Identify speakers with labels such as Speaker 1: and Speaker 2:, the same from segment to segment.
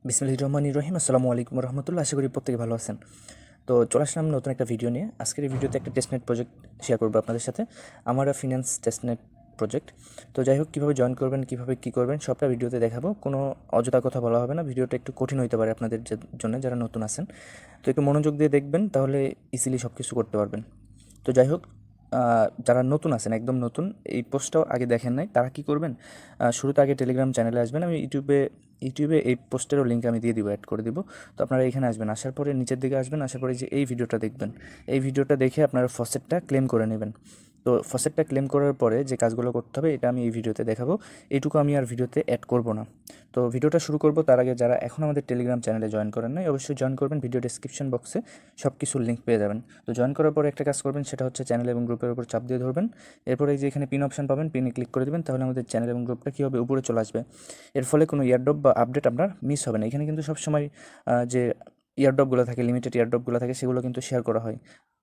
Speaker 1: বিসমিল্লাহির রহমানির রহিম। আসসালামু আলাইকুম রহমতুল্লাহ। আশা করি প্রত্যেকে ভালো আছেন। তো চলে আসলাম নতুন একটা ভিডিও নিয়ে। আজকের এই ভিডিওতে একটা টেস্টনেট প্রজেক্ট শেয়ার করবো আপনাদের সাথে, আমারা ফিন্যান্স টেস্টনেট প্রজেক্ট। তো যাই হোক, কীভাবে জয়েন করবেন, কীভাবে কী করবেন সবটা ভিডিওতে দেখাবো। কোনো অযথা কথা বলা হবে না। ভিডিওটা একটু কঠিন হতে পারে আপনাদের জন্য যারা নতুন আছেন। তো একটু মনোযোগ দিয়ে দেখবেন, তাহলে ইজিলি সব কিছু করতে পারবেন। তো যাই হোক, যারা নতুন আছেন, একদম নতুন, এই পোস্টটাও আগে দেখেন নাই, তারা কী করবেন, শুরুতে আগে টেলিগ্রাম চ্যানেলে আসবেন। আমি ইউটিউবে এই পোস্টেরও লিঙ্ক আমি দিয়ে দিব, অ্যাড করে দিব। তো আপনারা এখানে আসবেন, আসার পরে নিচের দিকে আসবেন, আসার পরে যে এই ভিডিওটা দেখবেন, এই ভিডিওটা দেখে আপনারা ফসেটটা ক্লেম করে নেবেন। তো ফসেটটা ক্লেম করার পরে যে কাজগুলো করতে হবে এটা আমি এই ভিডিওতে দেখাবো। এইটুকু আমি আর ভিডিওতে অ্যাড করব না। তো ভিডিওটা শুরু করব, তার আগে যারা এখন আমাদের টেলিগ্রাম চ্যানেলে জয়েন করেন নাই, অবশ্যই জয়েন করবেন। ভিডিও ডেসক্রিপশন বক্সে সব কিছুর লিঙ্ক পেয়ে যাবেন। তো জয়েন করার পরে একটা কাজ করবেন, সেটা হচ্ছে চ্যানেল এবং গ্রুপের উপর চাপ দিয়ে ধরবেন। এরপরে এই যে এখানে পিন অপশন পাবেন, পিনে ক্লিক করে দেবেন, তাহলে আমাদের চ্যানেল এবং গ্রুপটা কী হবে, উপরে চলে আসবে। এর ফলে কোনো ইয়ারড্রপ বা আপডেট আপনার মিস হবে না। এখানে কিন্তু সবসময় যে ইয়ারড্রপগুলো থাকে, লিমিটেড ইয়ারড্রপগুলো থাকে, সেগুলো কিন্তু শেয়ার করা হয়।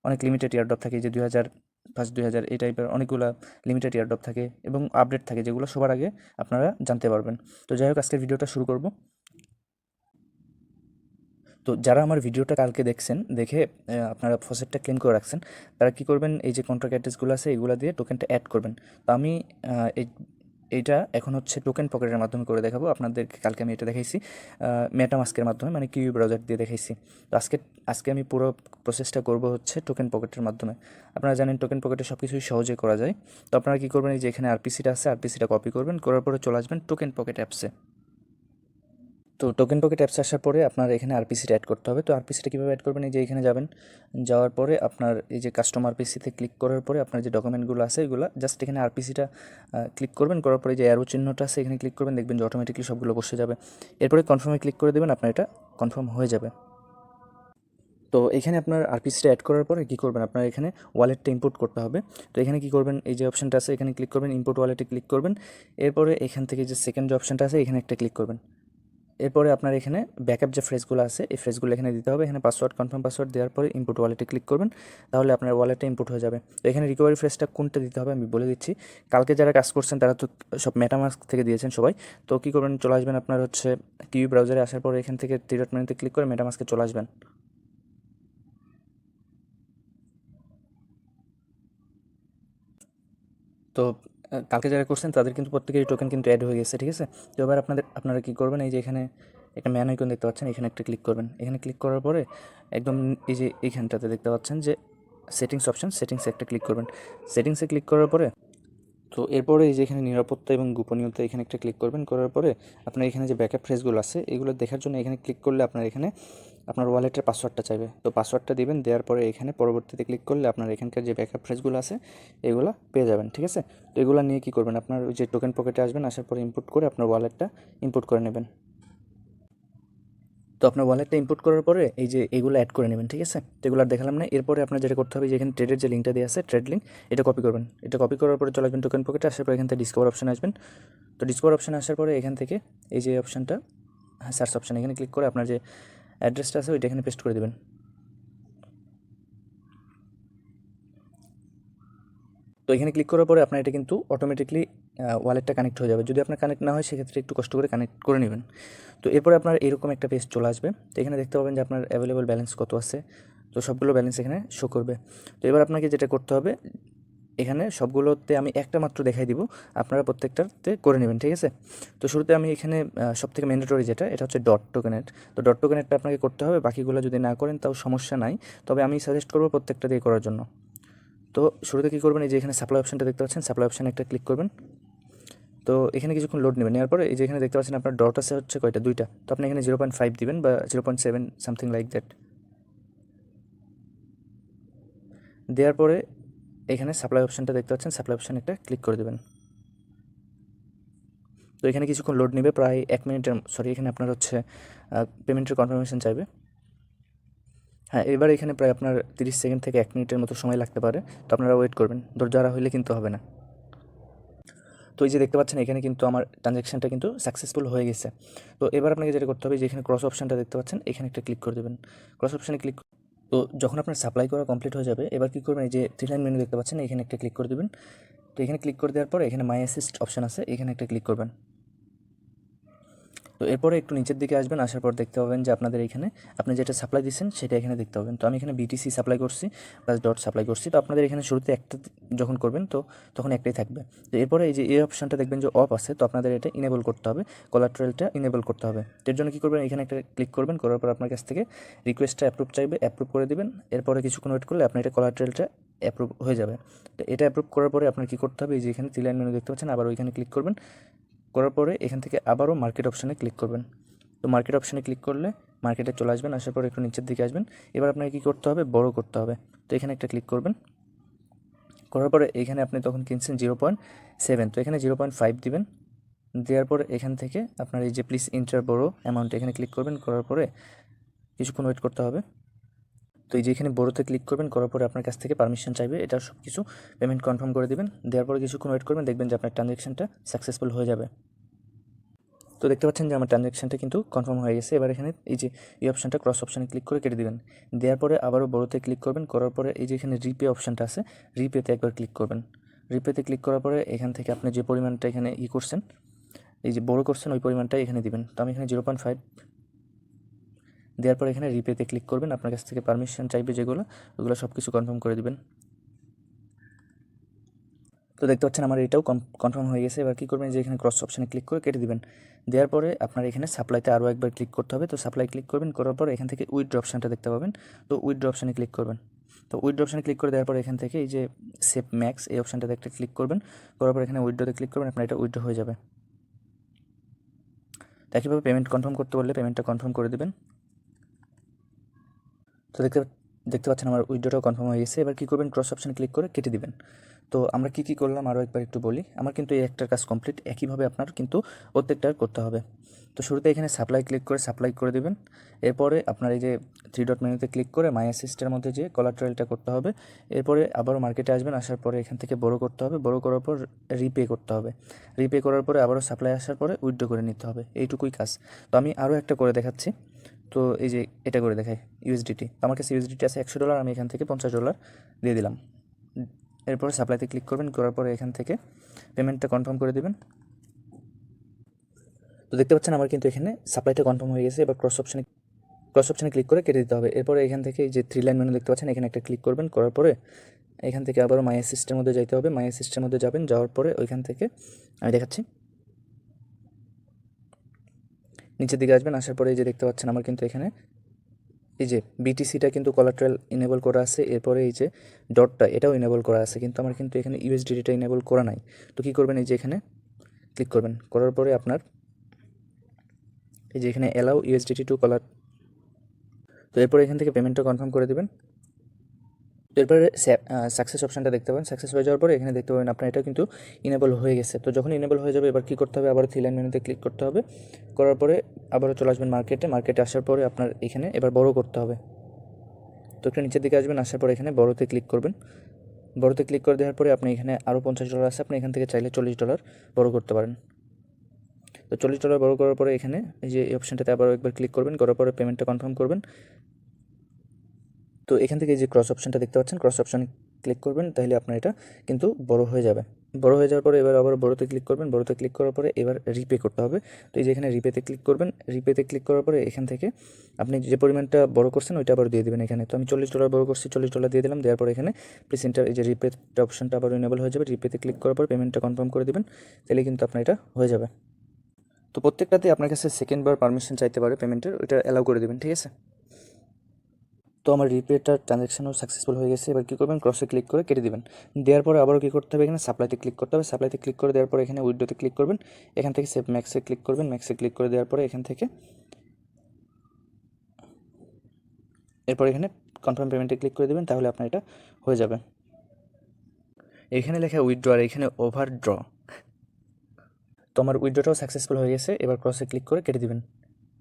Speaker 1: অনেক লিমিটেড ইয়ারড্রপ থাকে, যে 2005, 2000 এই টাইপের অনেকগুলো লিমিটেড ইয়ারড্রপ থাকে এবং আপডেট থাকে, যেগুলো সবার আগে আপনারা জানতে পারবেন। তো যাই হোক, আজকের ভিডিওটা শুরু করব। তো যারা আমার ভিডিওটা কালকে দেখছেন, দেখে আপনারা ফসেটটা ক্লেম করে রাখছেন, তারা কী করবেন, এই যে কন্ট্রাক্ট অ্যাড্রেসগুলো আছে এগুলো দিয়ে টোকেনটা অ্যাড করবেন। তো আমি এইটা এখন হচ্ছে টোকেন পকেটের মাধ্যমে করে দেখাবো আপনাদেরকে। কালকে আমি এটা দেখাইছি মেটামাস্কের মাধ্যমে, মানে কিউই ব্রাউজার দিয়ে দেখাইছি। তো আজকে আমি পুরো প্রসেসটা করব হচ্ছে টোকেন পকেটের মাধ্যমে। আপনারা জানেন টোকেন পকেটে সব কিছুই সহজে করা যায়। তো আপনারা কী করবেন, এই যে এখানে আরপিসিটা আছে, আরপিসিটা কপি করবেন, করার পরে চলে আসবেন টোকেন পকেট অ্যাপসে। তো টোকেন পকেট অ্যাপস আসার পরে আপনার এখানে আরপিসিটা অ্যাড করতে হবে। তো আরপিসিটা কীভাবে অ্যাড করবেন, এই যে এখানে যাবেন, যাওয়ার পরে আপনার এই যে কাস্টমার পিসিতে ক্লিক করার পরে আপনার যে ডকুমেন্টগুলো আছে এগুলো জাস্ট এখানে আরপিসিটা ক্লিক করবেন, করার পরে যে অ্যারো চিহ্নটা আছে এখানে ক্লিক করবেন, দেখবেন যে অটোমেটিকলি সবগুলো বসে যাবে। এরপরে কনফার্মে ক্লিক করে দেবেন, আপনার এটা কনফার্ম হয়ে যাবে। তো এখানে আপনার আরপিসিটা অ্যাড করার পরে কী করবেন, আপনার এখানে ওয়ালেটটা ইম্পোর্ট করতে হবে। তো এখানে কী করবেন, এই যে অপশানটা আছে এখানে ক্লিক করবেন, ইম্পোর্ট ওয়ালেটে ক্লিক করবেন। এরপরে এখান থেকে যে সেকেন্ড যে অপশানটা আছে এখানে একটা ক্লিক করবেন। এরপরে আপনার এখানে ব্যাকআপ যে ফ্রেজগুলো আছে এই ফ্রেজগুলো এখানে দিতে হবে। এখানে পাসওয়ার্ড, কনফার্ম পাসওয়ার্ড দেওয়ার পরে ইনপুট ওয়ালেটে ক্লিক করবেন, তাহলে আপনার ওয়ালেটে ইনপুট হয়ে যাবে। তো এখানে রিকভারি ফ্রেজটা কোনটা দিতে হবে আমি বলে দিচ্ছি। কালকে যারা কাজ করছেন তারা তো সব মেটামাস্ক থেকে দিয়েছেন সবাই। তো কী করবেন, চলে আসবেন আপনার হচ্ছে কিউই ব্রাউজারে, আসার পরে এখান থেকে থ্রি ডট মেনুতে ক্লিক করে মেটামাস্কে চলে আসবেন। তো কালকে যারা করছেন তাদের কিন্তু প্রত্যেকেরই টোকেন কিন্তু অ্যাড হয়ে গেছে, ঠিক আছে। তো এবার আপনারা কী করবেন, এই যে এখানে একটা ম্যান আইকন দেখতে পাচ্ছেন, এখানে একটা ক্লিক করবেন। এখানে ক্লিক করার পরে একদম এই যে এইখানটাতে দেখতে পাচ্ছেন যে সেটিংস অপশন, সেটিংসে একটা ক্লিক করবেন। সেটিংসে ক্লিক করার পরে তো এরপরে এই যে এখানে নিরাপত্তা এবং গোপনীয়তা এখানে একটা ক্লিক করবেন, করার পরে আপনার এখানে যে ব্যাকআপ ফ্রেজগুলো আছে এগুলো দেখার জন্য এখানে ক্লিক করলে আপনার এখানে আপনার ওয়ালেটের পাসওয়ার্ডটা চাইবে। তো পাসওয়ার্ডটা দিবেন, দেওয়ার পরে এখানে পরবর্তীতে ক্লিক করলে আপনার এখানকার যে ব্যাকআপ ফ্রেজগুলো আছে এগুলো পেয়ে যাবেন, ঠিক আছে। তো এগুলো নিয়ে কী করবেন, আপনার ওই যে টোকেন পকেটে আসবেন, আসার পরে ইম্পোর্ট করে আপনার ওয়ালেটটা ইম্পোর্ট করে নেবেন। তো আপনার ওয়ালেটটা ইম্পোর্ট করার পরে এই যে এগুলো অ্যাড করে নেবেন, ঠিক আছে। তো এগুলো আর দেখালাম না। এরপরে আপনার যেটা করতে হবে, যে এখানে ট্রেডের যে লিঙ্কটা দেওয়া আছে, ট্রেড লিঙ্ক, এটা কপি করবেন। এটা কপি করার পরে চলে আসবেন টোকেন পকেটে, আসার পরে এখান থেকে ডিসকভার অপশানে আসবেন। তো ডিসকভার অপশানে আসার পরে এখান থেকে এই যে অপশানটা, সার্চ অপশান, এখানে ক্লিক করে আপনার যে অ্যাড্রেসটা আছে ওইটা এখানে পেস্ট করে দেবেন। তো এখানে ক্লিক করার পরে আপনার এটা কিন্তু অটোমেটিকলি ওয়ালেটটা কানেক্ট হয়ে যাবে। যদি আপনার কানেক্ট না হয় সেক্ষেত্রে একটু কষ্ট করে কানেক্ট করে নেবেন। তো এরপরে আপনার এরকম একটা পেজ চলে আসবে। তো এখানে দেখতে পাবেন যে আপনার অ্যাভেলেবল ব্যালেন্স কত আছে। তো সবগুলো ব্যালেন্স এখানে শো করবে। তো এবার আপনাকে যেটা করতে হবে, এখানে সবগুলোতে আমি একটা মাত্র দেখাই দিব, আপনারা প্রত্যেকটাতে করে নেবেন, ঠিক আছে। তো শুরুতে আমি এখানে সবথেকে ম্যান্ডেটরি যেটা, এটা হচ্ছে ডট টোকেনেট। তো ডট টোকেনেটটা আপনাকে করতে হবে, বাকিগুলো যদি না করেন তাও সমস্যা নাই, তবে আমি সাজেস্ট করবো প্রত্যেকটা দিয়ে করার জন্য। তো শুরুতে কী করবেন, এই যে এখানে সাপ্লাই অপশানটা দেখতে পাচ্ছেন, সাপ্লাই অপশানে একটা ক্লিক করবেন। তো এখানে কিছুক্ষণ লোড নেবেন, নেওয়ার পরে এই যে এখানে দেখতে পাচ্ছেন আপনার ডট আছে হচ্ছে কয়টা, দুইটা। তো আপনি এখানে 0.5 দিবেন বা 0.7 সামথিং লাইক দ্যাট। দেওয়ার পরে এখানে সাপ্লাই অপশানটা দেখতে পাচ্ছেন, সাপ্লাই অপশানে একটা ক্লিক করে দেবেন। তো এখানে কিছুক্ষণ লোড নেবে, প্রায় 1 মিনিটের, সরি এখানে আপনার হচ্ছে পেমেন্টের কনফার্মেশন চাইবে। হ্যাঁ, এবার এখানে প্রায় আপনার 30 সেকেন্ড থেকে 1 মিনিটের মতো সময় লাগতে পারে। তো আপনারা ওয়েট করবেন, ধৈর্য হইলে কিন্তু হবে না। তো এই যে দেখতে পাচ্ছেন এখানে কিন্তু আমার ট্রানজ্যাকশানটা কিন্তু সাকসেসফুল হয়ে গেছে। তো এবার আপনাকে যেটা করতে হবে, যে এখানে ক্রস অপশানটা দেখতে পাচ্ছেন, এখানে একটা ক্লিক করে দেবেন। ক্রস অপশানে ক্লিক, তো যখন আপনার সাপ্লাই করা কমপ্লিট হয়ে যাবে, এবার কী করবেন, এই যে 3 লাইন মেনু দেখতে পাচ্ছেন, এখানে একটা ক্লিক করে দেবেন। তো এখানে ক্লিক করে দেওয়ার পরে এখানে মাই অ্যাসিস্ট অপশান আছে, এখানে একটা ক্লিক করবেন। তো এরপরে একটু নিচের দিকে আসবেন, আসার পর দেখতে পাবেন যে আপনাদের এখানে আপনি যেটা সাপ্লাই দিচ্ছেন সেটা এখানে দেখতে পাবেন। তো আমি এখানে বিটিসি সাপ্লাই করছি প্লাস ডট সাপ্লাই করছি। তো আপনাদের এখানে শুরুতে একটা যখন করবেন তো তখন একটাই থাকবে। তো এরপরে এই যে এই অপশানটা দেখবেন যে অফ আছে, তো আপনাদের এটা ইনেবল করতে হবে, কোলাট্রালটা ইনেবল করতে হবে। এর জন্য কী করবেন, এখানে একটা ক্লিক করবেন, করার পর আপনার কাছ থেকে রিকোয়েস্টটা অ্যাপ্রুভ চাইবে, অ্যাপ্রুভ করে দেবেন। এরপরে কিছুক্ষণ ওয়েট করলে আপনার এটা কোলাট্রালটা অ্যাপ্রুভ হয়ে যাবে। তো এটা অ্যাপ্রুভ করার পরে আপনার কী করতে হবে, এই যে এখানে 3 লাইন মেনু দেখতে পাচ্ছেন, আবার ওইখানে ক্লিক করবেন, করার পরে এখান থেকে আবারও মার্কেট অপশানে ক্লিক করবেন। তো মার্কেট অপশানে ক্লিক করলে মার্কেটে চলে আসবেন, আসার পরে একটু নিচের দিকে আসবেন। এবার আপনাকে কী করতে হবে, বড় করতে হবে। তো এখানে একটা ক্লিক করবেন, করার পরে এখানে আপনি তখন কিনছেন 0.7, তো এখানে 0.5 দিবেন। দেওয়ার পরে এখান থেকে আপনার এই যে প্লিজ ইন্টার বড়ো অ্যামাউন্ট এখানে ক্লিক করবেন, করার পরে কিছুক্ষণ ওয়েট করতে হবে। তো এই যে এখানে বড়োতে ক্লিক করবেন, করার পরে আপনার কাছ থেকে পারমিশন চাইবে, এটা সব কিছু পেমেন্ট কনফার্ম করে দেবেন। দেওয়ার পরে কিছুক্ষণ ওয়েট করবেন, দেখবেন যে আপনার ট্রানজ্যাকশনটা সাকসেসফুল হয়ে যাবে। তো দেখতে পাচ্ছেন যে আমার ট্রানজ্যাকশনটা কিন্তু কনফার্ম হয়ে গেছে। এবার এখানে এই যে এই অপশানটা ক্রস অপশানে ক্লিক করে কেটে দেবেন। দেওয়ার পরে আবারও বড়োতে ক্লিক করবেন, করার পরে এই যে এখানে রিপে অপশানটা আছে, রিপেতে একবার ক্লিক করবেন। রিপেতে ক্লিক করার পরে এখান থেকে আপনি যে পরিমাণটা এখানে করছেন, এই যে বড়ো করছেন ওই পরিমাণটাই এখানে দিবেন। তো আমি এখানে 0.5 দেওয়ার পরে এখানে রিপেতে ক্লিক করবেন, আপনার কাছ থেকে পারমিশন চাইবে যেগুলো, ওগুলো সব কিছু কনফার্ম করে দিবেন। তো দেখতে পাচ্ছেন আমার এটাও কনফার্ম হয়ে গেছে। এবার কী করবেন, যে এখানে ক্রস অপশানে ক্লিক করে কেটে দিবেন। দেওয়ার পরে আপনার এখানে সাপ্লাইতে আরও একবার ক্লিক করতে হবে। তো সাপ্লাই ক্লিক করবেন, করার পর এখান থেকে উইথড্র অপশানটা দেখতে পাবেন। তো উইথড্র অপশানে ক্লিক করবেন। তো উইথড্র অপশানে ক্লিক করে দেওয়ার পরে এখান থেকে এই যে সেভ ম্যাক্স এই অপশানটাতে একটা ক্লিক করবেন, করার পর এখানে উইথড্রতে ক্লিক করবেন, আপনার এটা উইথড্র হয়ে যাবে। তো একইভাবে পেমেন্ট কনফার্ম করতে বললে পেমেন্টটা কনফার্ম করে দেবেন। তো দেখতে পাচ্ছেন আমার উইথড্রটাও কনফার্ম হয়ে গেছে। এবার কী করবেন, ক্রস অপশানে ক্লিক করে কেটে দিবেন। তো আমরা কী করলাম আরও একবার একটু বলি। আমার কিন্তু এই একটার কাজ কমপ্লিট, একইভাবে আপনার কিন্তু প্রত্যেকটার করতে হবে। তো শুরুতে এখানে সাপ্লাই ক্লিক করে সাপ্লাই করে দেবেন। এরপরে আপনার এই যে 3 ডট মেনুতে ক্লিক করে মাই অ্যাসিস্টের মধ্যে যে কোলাট্রালটা করতে হবে। এরপরে আবারও মার্কেটে আসবেন, আসার পরে এখান থেকে বড় করতে হবে, বড় করার পর রিপে করতে হবে। রিপে করার পরে আবারও সাপ্লাই আসার পরে উইথড্র করে নিতে হবে, এইটুকুই কাজ। তো আমি আরও একটা করে দেখাচ্ছি। তো এই যে এটা করে দেখাই ইউএসডিটি, আমার কাছে ইউএসডিটি আছে $100, আমি এখান থেকে $50 দিয়ে দিলাম। এরপরে সাপ্লাইতে ক্লিক করবেন, করার পরে এখান থেকে পেমেন্টটা কনফার্ম করে দেবেন। তো দেখতে পাচ্ছেন আমার কিন্তু এখানে সাপ্লাইটা কনফার্ম হয়ে গেছে। এবার ক্রস অপশানে ক্লিক করে কেটে দিতে হবে। এরপরে এখান থেকে এই যে 3 লাইন মেনু দেখতে পাচ্ছেন, এখানে একটা ক্লিক করবেন, করার পরে এখান থেকে আবারও মাই অ্যাসিস্টের মধ্যে যাইতে হবে। মাই অ্যাসিস্টের মধ্যে যাবেন, যাওয়ার পরে ওইখান থেকে আমি দেখাচ্ছি, নিচের দিকে আসবেন, আসার পরে এই যে দেখতে পাচ্ছেন আমার কিন্তু এখানে এই যে বিটিসিটা কিন্তু কোলাট্রাল ইনেবল করা আছে। এরপরে এই যে ডটটা এটাও ইনেবল করা আছে, কিন্তু আমার কিন্তু এখানে ইউএসডিটিটা ইনেবল করা নাই। তো কী করবেন, এই যে এখানে ক্লিক করবেন, করার পরে আপনার এই যে এখানে অ্যালাউ ইউএসডিটি টু কলার। তো এরপরে এখান থেকে পেমেন্টটা কনফার্ম করে দেবেন। তো এরপরে সাকসেস অপশানটা দেখতে পাবেন। সাকসেস হয়ে যাওয়ার পরে এখানে দেখতে পাবেন আপনার এটা কিন্তু ইনেবল হয়ে গেছে। তো যখন ইনেবল হয়ে যাবে এবার কী করতে হবে, আবার 3 লাইন মেনুতে ক্লিক করতে হবে, করার পরে আবারও চলে আসবেন মার্কেটে আসার পরে আপনার এখানে এবার বড় করতে হবে। তো একটু নিচের দিকে আসবেন, আসার পরে এখানে বড়োতে ক্লিক করবেন। বড়োতে ক্লিক করে দেওয়ার পরে আপনি এখানে আরও $50 আছে, আপনি এখান থেকে চাইলে $40 বড় করতে পারেন। তো $40 বড় করার পরে এখানে এই যে এই অপশানটাতে আবার একবার ক্লিক করবেন, করার পরে পেমেন্টটা কনফার্ম করবেন। তো এখান থেকে এই যে ক্রস অপশানটা দেখতে পাচ্ছেন, ক্রস অপশানে ক্লিক করবেন, তাহলে আপনার এটা কিন্তু বড় হয়ে যাবে। বড় হয়ে যাওয়ার পরে এবার আবার বড়োতে ক্লিক করবেন, বড়োতে ক্লিক করার পরে এবার রিপে করতে হবে। তো এই যে এখানে রিপেতে ক্লিক করবেন, রিপেতে ক্লিক করার পরে এখান থেকে আপনি যে পরিমাণটা বড় করছেন ওইটা আবার দিয়ে দেবেন এখানে। তো আমি $40 বড় করছি, $40 দিয়ে দিলাম। দেওয়ার পরে এখানে প্লিজ এন্টার এই যে রিপেটা অপশানটা আবার ইনেবল হয়ে যাবে। রিপেতে ক্লিক করার পর পেমেন্টটা কনফার্ম করে দেবেন, তাহলে কিন্তু আপনার এটা হয়ে যাবে। তো প্রত্যেকটাতে আপনার কাছে সেকেন্ডবার পারমিশন চাইতে পারে পেমেন্টের, ওইটা অ্যালাউ করে দেবেন, ঠিক আছে। তো আমার রিপেটার ট্রানজ্যাকশনও সাকসেসফুল হয়ে গেছে। এবার কী করবেন, ক্রসে ক্লিক করে কেটে দেবেন। দেওয়ার পরে আবারও কী করতে হবে, এখানে সাপ্লাইতে ক্লিক করতে হবে। সাপ্লাইতে ক্লিক করে দেওয়ার পরে এখানে উইড্রোতে ক্লিক করবেন, এখান থেকে সেভ ম্যাক্সে ক্লিক করবেন। ম্যাক্সে ক্লিক করে দেওয়ার পরে এখান থেকে এরপর এখানে কনফার্ম পেমেন্টে ক্লিক করে দেবেন, তাহলে আপনার এটা হয়ে যাবে। এখানে লেখা উইথড্র আর এখানে ওভারড্র। তো আমার উইথড্রটাও সাকসেসফুল হয়ে গেছে। এবার ক্রসে ক্লিক করে কেটে দেবেন।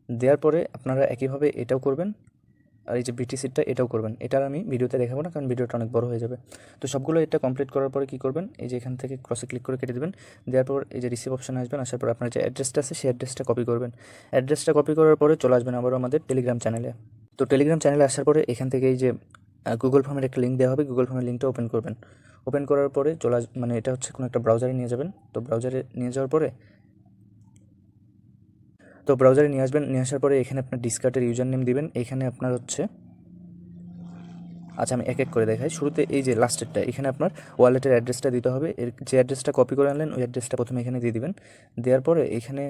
Speaker 1: দেওয়ার পরে আপনারা একইভাবে এটাও করবেন, আর এই যে বিটিসিটা এটাও করবেন। এটার আমি ভিডিওতে দেখাবো না, কারণ ভিডিওটা অনেক বড় হয়ে যাবে। তো সবগুলো এটা কমপ্লিট করার পরে কী করবেন, এই যে এখান থেকে ক্রসে ক্লিক করে কেটে দেবেন। দেওয়ার পর এই যে রিসিভ অপশানে আসবেন, আসার পর আপনার যে অ্যাড্রেসটা আছে সেই অ্যাড্রেসটা কপি করবেন। অ্যাড্রেসটা কপি করার পরে চলে আসবেন আবারও আমাদের টেলিগ্রাম চ্যানেলে। তো টেলিগ্রাম চ্যানেলে আসার পরে এখান থেকে এই যে গুগল ফর্মের একটা লিঙ্ক দেওয়া হবে, গুগল ফর্মের লিঙ্কটা ওপেন করবেন। ওপেন করার পরে মানে এটা হচ্ছে কোনো একটা ব্রাউজারে নিয়ে যাবেন। তো ব্রাউজারে নিয়ে যাওয়ার পরে তো ব্রাউজারে নিয়ে আসবেন, নিয়ে আসার পরে এখানে আপনার ডিসকার্ডের ইউজার নেম দিবেন। এখানে আপনার হচ্ছে, আচ্ছা আমি এক এক করে দেখাই। শুরুতে এই যে লাস্টেরটা, এখানে আপনার ওয়ালেটের অ্যাড্রেসটা দিতে হবে। এর যে অ্যাড্রেসটা কপি করে আনলেন ওই অ্যাড্রেসটা প্রথমে এখানে দিয়ে দিবেন। দেওয়ার পরে এখানে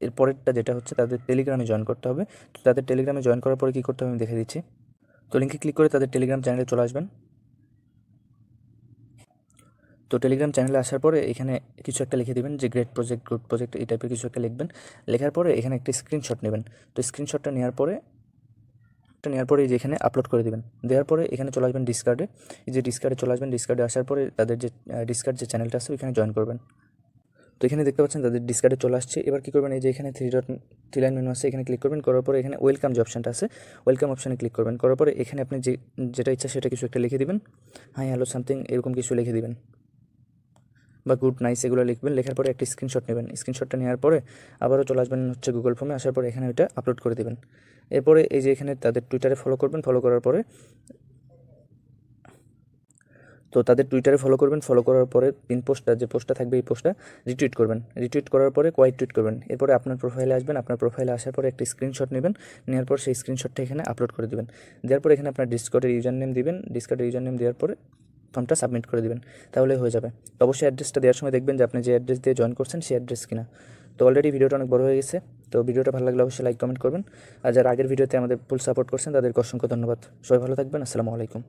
Speaker 1: এর পরেরটা যেটা হচ্ছে তাদের টেলিগ্রামে জয়েন করতে হবে। তো তাদের টেলিগ্রামে জয়েন করার পরে কী করতে হবে আমি দেখে দিচ্ছি। তো লিঙ্কে ক্লিক করে তাদের টেলিগ্রাম চ্যানেলে চলে আসবেন। তো টেলিগ্রাম চ্যানেলে আসার পরে এখানে কিছু একটা লিখে দেবেন যে গ্রেট প্রজেক্ট, গুড প্রজেক্ট, এই টাইপের কিছু একটা লিখবেন। লেখার পরে এখানে একটা স্ক্রিনশট নেবেন। তো স্ক্রিনশটটা নেওয়ার পরে এই যে এখানে আপলোড করে দেবেন। দেওয়ার পরে এখানে চলে আসবেন ডিসকার্ডে। এই যে ডিসকার্ডে চলে আসবেন। ডিসকার্ডে আসার পরে তাদের যে ডিসকার্ড যে চ্যানেলটা আছে ওইখানে জয়েন করবেন। তো এখানে দেখতে পাচ্ছেন তাদের ডিসকার্ডে চলে আসছে। এবার কী করবেন, এই যে এখানে থ্রি লাইন মেনু আছে, এখানে ক্লিক করবেন। করার পরে এখানে ওয়েলকাম যে অপশানটা আছে, ওয়েলকাম অপশানে ক্লিক করবেন। করার পরে এখানে আপনি যেটা ইচ্ছা সেটা কিছু একটা লিখে দিবেন। হাই হ্যালো সামথিং এরকম কিছু লিখে দিবেন, বা গুড নাইস এগুলো লিখবেন। লেখার পরে একটা স্ক্রিনশট নেবেন। স্ক্রিনশটটা নেওয়ার পরে আবারও চলে আসবেন হচ্ছে গুগল ফর্মে। আসার পরে এখানে ওইটা আপলোড করে দেবেন। এরপরে এই যে এখানে তাদের টুইটারে ফলো করবেন। ফলো করার পরে তাদের টুইটারে ফলো করবেন। ফলো করার পরে পিন পোস্টটা যে পোস্টটা থাকবে এই পোস্টটা রিটুইট করবেন। রিটুইট করার পরে কোয়াইট টুইট করবেন। এরপরে আপনার প্রোফাইলে আসবেন। আপনার প্রোফাইলে আসার পরে একটা স্ক্রিনশট নেবেন। নেওয়ার পর সেই স্ক্রিনশটটা এখানে আপলোড করে দেবেন। দেওয়ার পর এখানে আপনার ডিসকর্ডের ইউজার নেম দিবেন। ডিসকর্ডের ইউজার নেম দেওয়ার পরে ফর্মটা সাবমিট করে দেবেন, তাহলে হয়ে যাবে। তো অবশ্যই অ্যাড্রেসটা দেওয়ার সময় দেখবেন যে আপনি যে অ্যাড্রেস দিয়ে জয়েন করছেন সেই অ্যাড্রেস কিনা। তো অলরেডি ভিডিওটা অনেক বড় হয়ে গেছে। তো ভিডিওটা ভালো লাগলে অবশ্যই লাইক কমেন্ট করবেন। আর যারা আগের ভিডিওতে আমাদের ফুল সাপোর্ট করছেন তাদেরকে অসংখ্য ধন্যবাদ। সবাই ভালো থাকবেন। আসসালামু আলাইকুম।